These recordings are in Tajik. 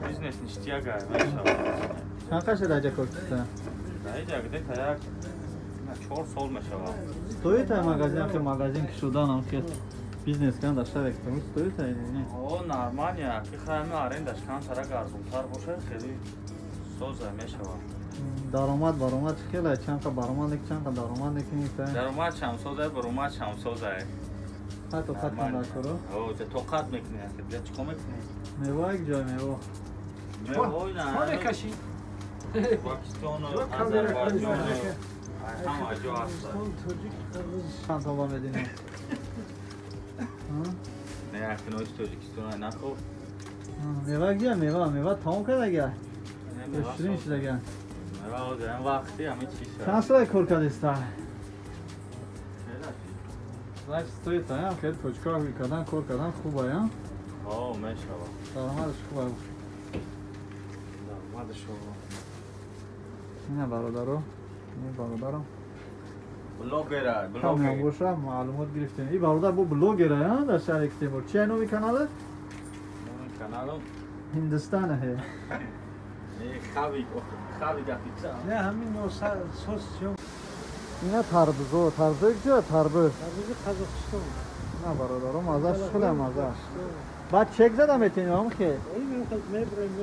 бізнес ништияга мешава. چند قشه درجه کار کردن؟ Даида где-то як 4 сол мешава. Стоит магазин, که магазин که شدن هم که بیزنس کردن داشته بکنم стоит نه؟ О, нормально, ки хами арендаш кан сара гарзунтар боше, хели соза мешава. درآمد برآمد خیلی چند تا برآمد چند تا درآمد کنید даромад чамсоза баромад чамсоза حتی خط نکرو о те тоқат мекунӣ я чиқо мекунӣ میوه یک جای میوه мевои на چه کشی؟ پاکستان و آذربایجان همه جا هست چند تا با میدینی نه اکنوش تاجیکستان نخور میوه یک جای میوه تمام کرده گه شیرین شده گه میوه در وقتی همه چی شد چند سال کار کردیسته Значит, стоит, а? Хед точка, когда куркадан хуба, а? О, мешава. Дармадаш хуба. Дармадаш хуба. Не бародаро, не бародаро. Блогера, Там я блогер. боша, маълумот гирифтем. И бародар бу блогер, а? Дар шаҳри Тимур. Чи номи канала? Номи каналом? Hindistan hai. Хави гапица. نه همین سس چون Ина тарбузо, тарбуз ҷо тарбуз. تبریز قزاقستان На бародаро мазаш худа мазаш. Баъд чек зада метинӣ ам ки. این میخواد میبریم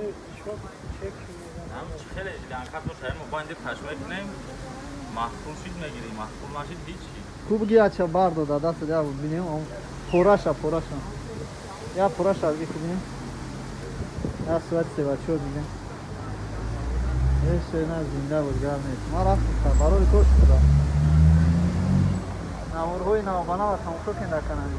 شاپ چک میدن هم خیلی دانکات باشه ما باید تشویق کنیم محفوظ شید میگیری محفوظ نشید هیچی Куб ги ача бардо да даст я бинем ам пораша. Я пораша ги бинем. Я сват се бачо бинем. Еше на зинда бузгар нест. Ма рафта барои кор шуда. Намурҳои навбана ва тамошо кенда канам.